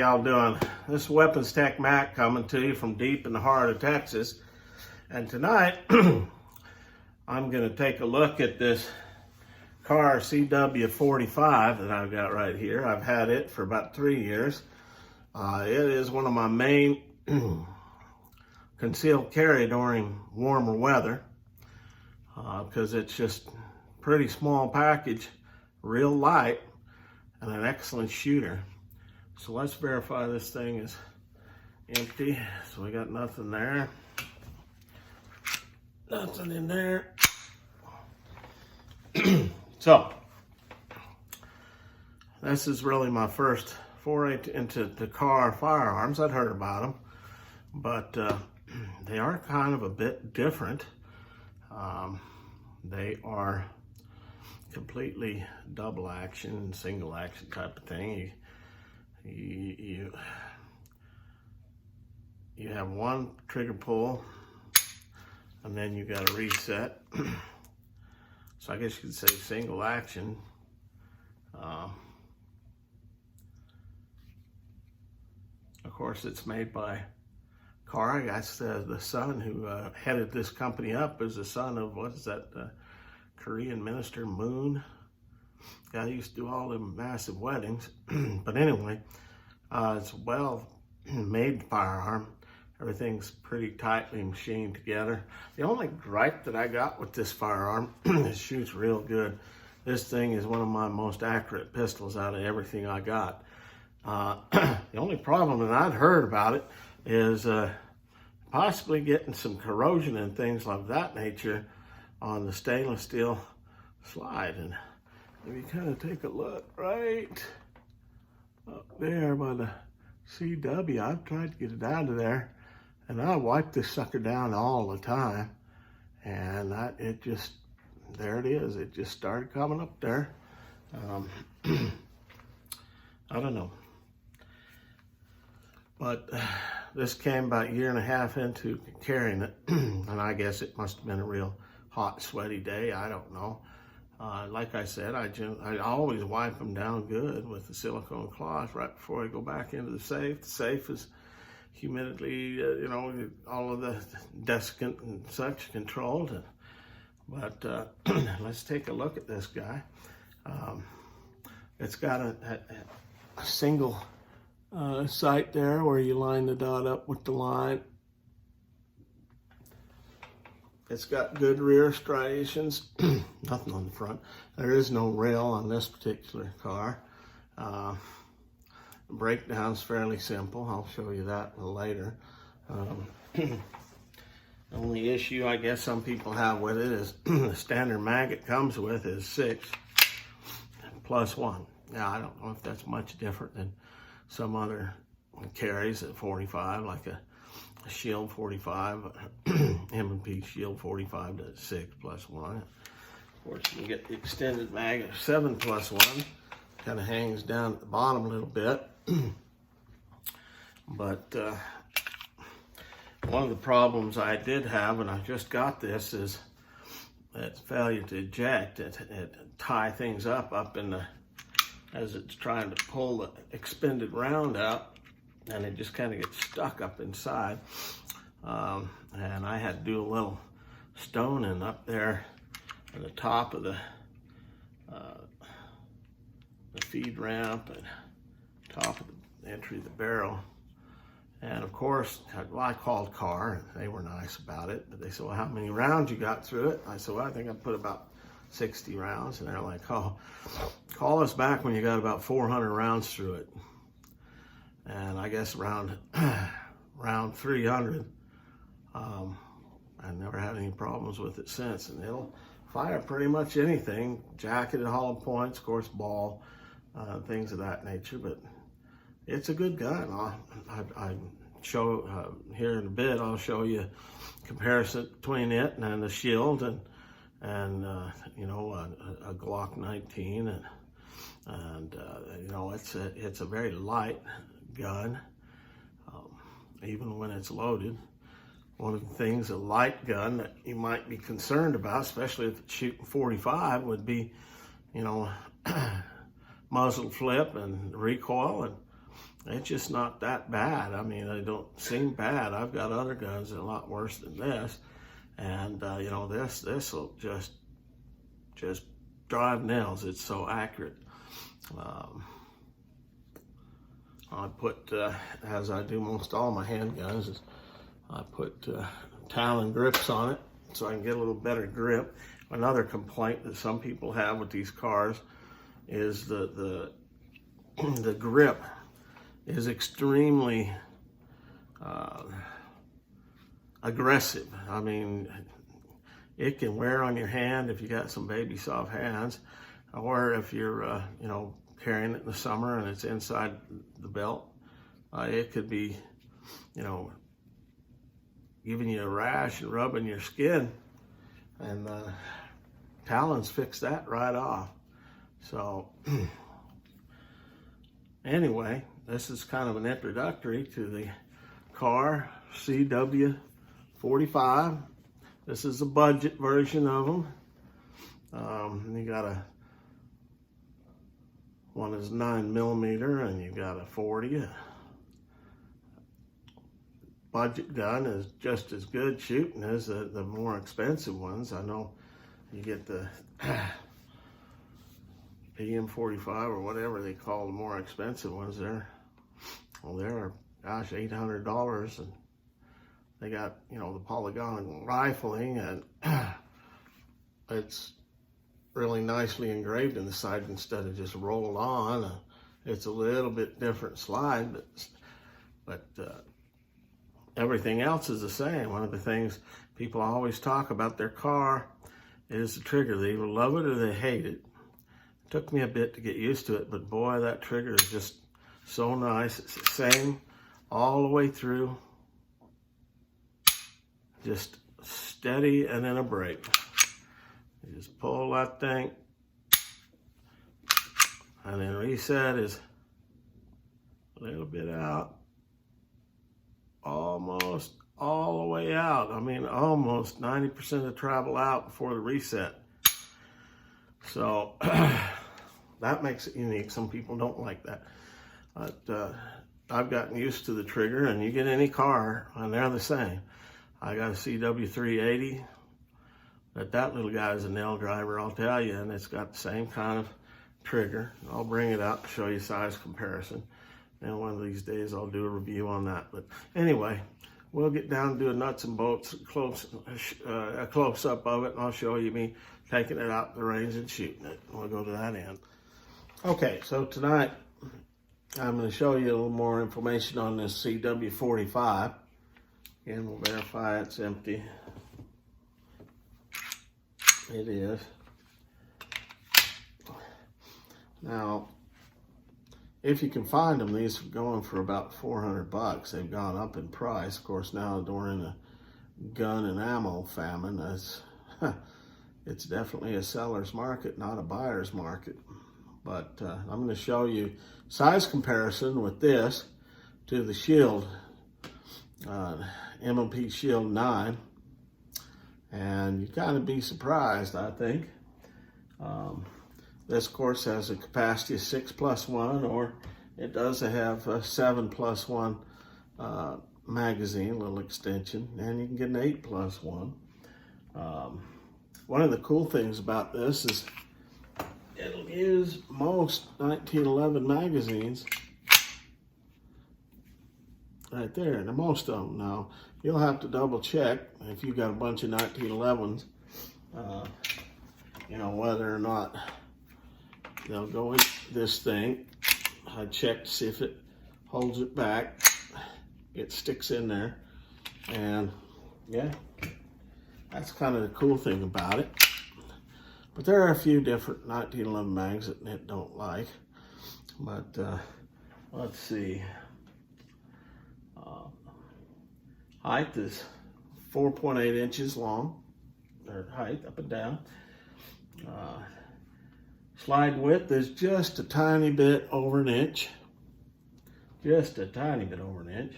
y'all doing? This is Weapons Tech Mac coming to you from deep in the heart of Texas. And tonight, I'm going to take a look at this Kahr CW45 that I've got right here. I've had it for about 3 years. It is one of my main concealed carry during warmer weather because it's just pretty small package, real light, and an excellent shooter. So let's verify this thing is empty. So we got nothing there. Nothing in there. So, this is really my first foray into the Kahr firearms. I'd heard about them, but they are kind of a bit different. They are completely double action, single action type of thing. You have one trigger pull, and then you got a reset. So I guess you could say single action. Of course, it's made by Kahr. I guess the son who headed this company up is the son of, what is that, Korean Minister Moon. Guy used to do all the massive weddings. But anyway, it's a well-made firearm. Everything's pretty tightly machined together. The only gripe that I got with this firearm, it shoots real good. This thing is one of my most accurate pistols out of everything I got. The only problem that I'd heard about it is possibly getting some corrosion and things like that nature on the stainless steel slide. And if you kind of take a look right up there by the CW, I've tried to get it out of there, and I wipe this sucker down all the time, and it just, there it is. It just started coming up there. I don't know. But this came about a year and a half into carrying it, and I guess it must have been a real hot, sweaty day. I don't know. Like I said, I always wipe them down good with the silicone cloth right before I go back into the safe. The safe is humidity, all of the desiccant and such controlled. But let's take a look at this guy. It's got a single sight there where you line the dot up with the line. It's got good rear striations, nothing on the front. There is no rail on this particular car. The breakdown's fairly simple. I'll show you that later. The only issue I guess some people have with it is the standard mag it comes with is 6 plus 1. Now, I don't know if that's much different than some other carries at 45, like a Shield 45, M&P Shield 45 to 6 plus 1. Of course, you can get the extended mag of 7 plus 1. Kind of hangs down at the bottom a little bit. But one of the problems I did have when I just got this is its failure to eject. It tie things up in the, as it's trying to pull the expended round out, and it just kind of gets stuck up inside. And I had to do a little stoning up there at the top of the feed ramp and top of the entry of the barrel. And of course, I called Kahr, and they were nice about it. But they said, well, how many rounds you got through it? I said, well, I think I put about 60 rounds. And they're like, oh, call us back when you got about 400 rounds through it. And I guess around 300, I never had any problems with it since. And it'll fire pretty much anything, jacketed hollow points, of course, ball, things of that nature. But it's a good gun. I show here in a bit. I'll show you comparison between it and the Shield and a Glock 19 and it's a very light gun, even when it's loaded. One of the things, a light gun that you might be concerned about, especially if it's shooting 45, would be, muzzle flip and recoil. And it's just not that bad. I mean, they don't seem bad. I've got other guns that are a lot worse than this. And, you know, this will just drive nails. It's so accurate. I put, as I do most all my handguns, is I put Talon grips on it so I can get a little better grip. Another complaint that some people have with these cars is the grip is extremely aggressive. I mean, it can wear on your hand if you got some baby soft hands, or if you're, you know, carrying it in the summer and it's inside the belt. It could be, you know, giving you a rash and rubbing your skin, and Talons fix that right off. So anyway, this is kind of an introductory to the Kahr CW45. This is a budget version of them. You got one is 9mm, and you got a 40. Budget gun is just as good shooting as the more expensive ones. I know you get the PM45 or whatever they call the more expensive ones. They're gosh, $800, and they got, you know, the polygon rifling, and it's really nicely engraved in the side instead of just rolled on. It's a little bit different slide, but everything else is the same. One of the things people always talk about their car is the trigger. They either love it or they hate it. It took me a bit to get used to it, but boy, that trigger is just so nice. It's the same all the way through. Just steady, and then a brake. You just pull that thing, and then reset is a little bit out, almost all the way out. I mean, almost 90% of the travel out before the reset. So that makes it unique. Some people don't like that. But I've gotten used to the trigger, and you get any car, and they're the same. I got a CW380. That little guy is a nail driver, I'll tell you, and it's got the same kind of trigger. I'll bring it up, show you size comparison, and one of these days I'll do a review on that. But anyway, we'll get down and do a nuts and bolts, a close-up of it, and I'll show you me taking it out the range and shooting it. We'll go to that end. Okay, so tonight I'm going to show you a little more information on this CW45, and we'll verify it's empty. It is. Now, if you can find them, these are going for about $400. They've gone up in price. Of course, now during a gun and ammo famine, it's definitely a seller's market, not a buyer's market. But I'm going to show you size comparison with this to the Shield, M&P Shield 9. And you kind of be surprised, I think. This, of course, has a capacity of 6+1, or it does have a 7+1 magazine, a little extension, and you can get an 8+1. One of the cool things about this is it'll use most 1911 magazines right there, and most of them. Now, you'll have to double check if you've got a bunch of 1911s, you know, whether or not they'll go in this thing. I check to see if it holds it back. It sticks in there, and yeah, that's kind of the cool thing about it. But there are a few different 1911 mags that it don't like. But let's see. Height is 4.8 inches long, or height up and down. Slide width is just a tiny bit over an inch. Just a tiny bit over an inch.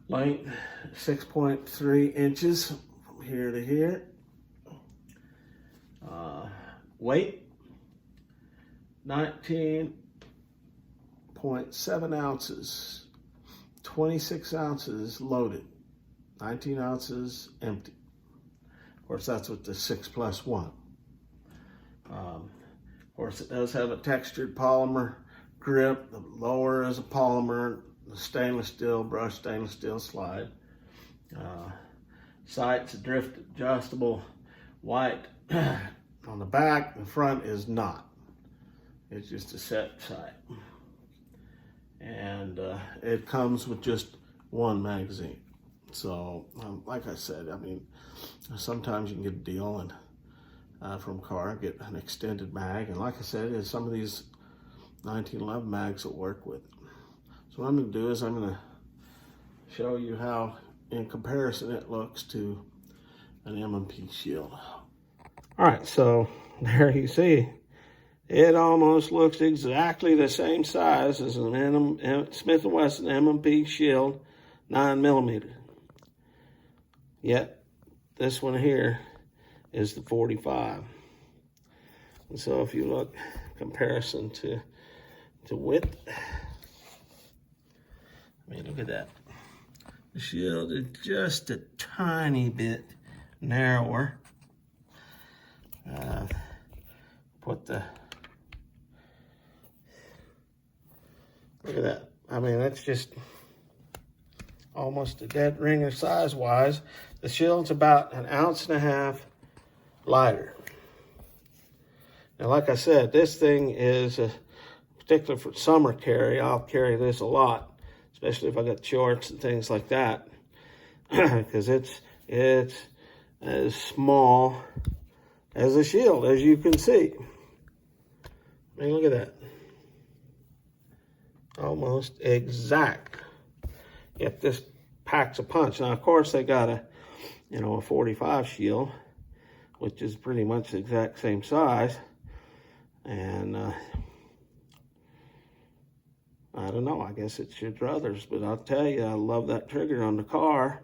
Length, 6.3 inches from here to here. Weight, 19.2 1.7 ounces, 26 ounces loaded, 19 ounces empty. Of course, that's with the 6+1. Of course, it does have a textured polymer grip. The lower is a polymer, the stainless steel, brushed stainless steel slide. Sight's a drift adjustable white on the back. The front is not. It's just a set sight. And it comes with just one magazine. So, like I said, I mean, sometimes you can get a deal and from Kahr, get an extended mag. And like I said, some of these 1911 mags will work with it. So what I'm going to do is I'm going to show you how, in comparison, it looks to an M&P shield. All right, so there you see, it almost looks exactly the same size as an Smith & Wesson M&P shield 9mm. Yet this one here is the 45. And so if you look comparison to width, I mean, look at that. The shield is just a tiny bit narrower. Look at that. I mean, that's just almost a dead ringer size-wise. The shield's about 1.5 ounces lighter. Now, like I said, this thing is particularly for summer carry. I'll carry this a lot, especially if I got shorts and things like that, because it's as small as a shield, as you can see. I mean, look at that. Almost exact. Yet this packs a punch. Now, of course, they got a 45 shield, which is pretty much the exact same size. And I don't know, I guess it's your druthers, but I'll tell you, I love that trigger on the Kahr.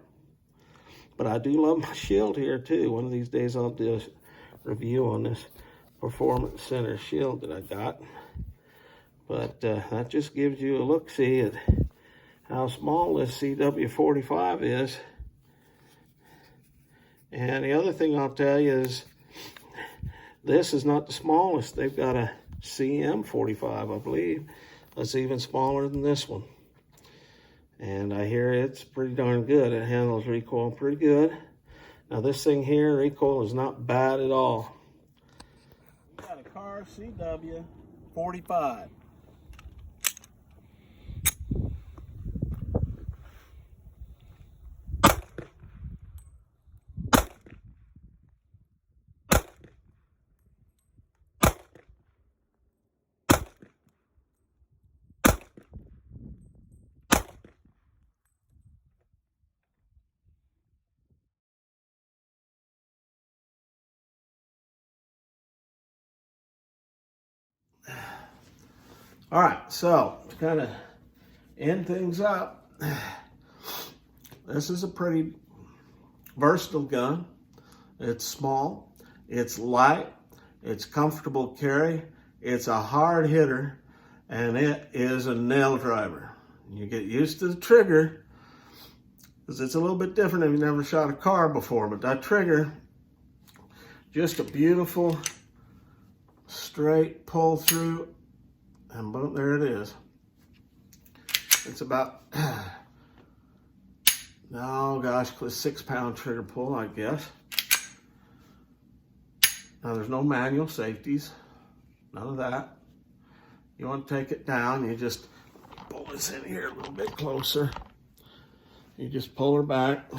But I do love my shield here too. One of these days I'll do a review on this Performance Center shield that I got. But that just gives you a look-see at how small this CW45 is. And the other thing I'll tell you is this is not the smallest. They've got a CM45, I believe. That's even smaller than this one. And I hear it's pretty darn good. It handles recoil pretty good. Now this thing here, recoil is not bad at all. Got a Kahr CW45. All right, so to kind of end things up, this is a pretty versatile gun. It's small, it's light, it's comfortable carry, it's a hard hitter, and it is a nail driver. You get used to the trigger, because it's a little bit different if you've never shot a Kahr before, but that trigger, just a beautiful straight pull through. And boom, there it is. It's about, oh gosh, 6-pound trigger pull, I guess. Now there's no manual safeties, none of that. You want to take it down, you just pull this in here a little bit closer. You just pull her back,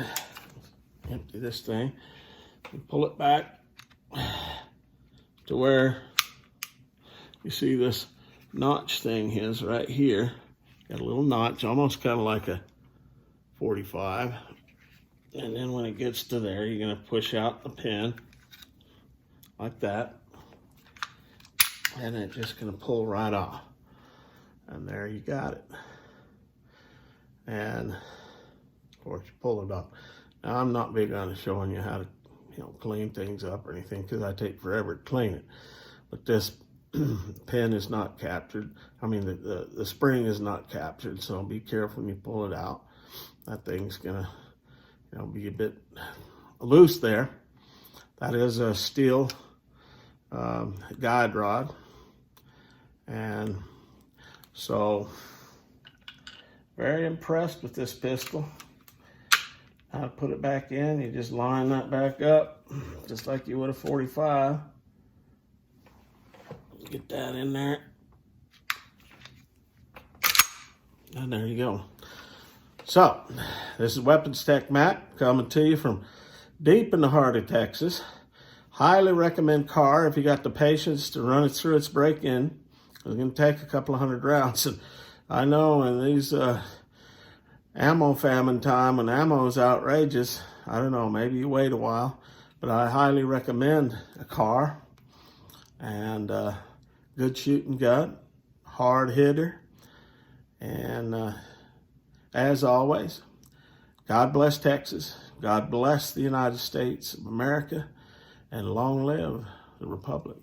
empty this thing, and pull it back to where you see this notch thing is right here. Got a little notch, almost kind of like a 45. And then when it gets to there, you're going to push out the pin like that. And it's just going to pull right off. And there you got it. And of course, you pull it off. Now, I'm not big on showing you how to clean things up or anything, because I take forever to clean it. But this pin is not captured. I mean, the spring is not captured, so be careful when you pull it out. That thing's gonna, be a bit loose there. That is a steel guide rod, and so very impressed with this pistol. How to put it back in, you just line that back up just like you would a 45. Get that in there, and there you go. So this is Weapons Tech Matt coming to you from deep in the heart of Texas. Highly recommend Kahr if you got the patience to run it through its break-in. It's going to take a couple of 100 rounds. And I know in these ammo famine time, when ammo is outrageous, I don't know, maybe you wait a while, but I highly recommend a Kahr. And good shooting gun, hard hitter, and as always, God bless Texas, God bless the United States of America, and long live the Republic.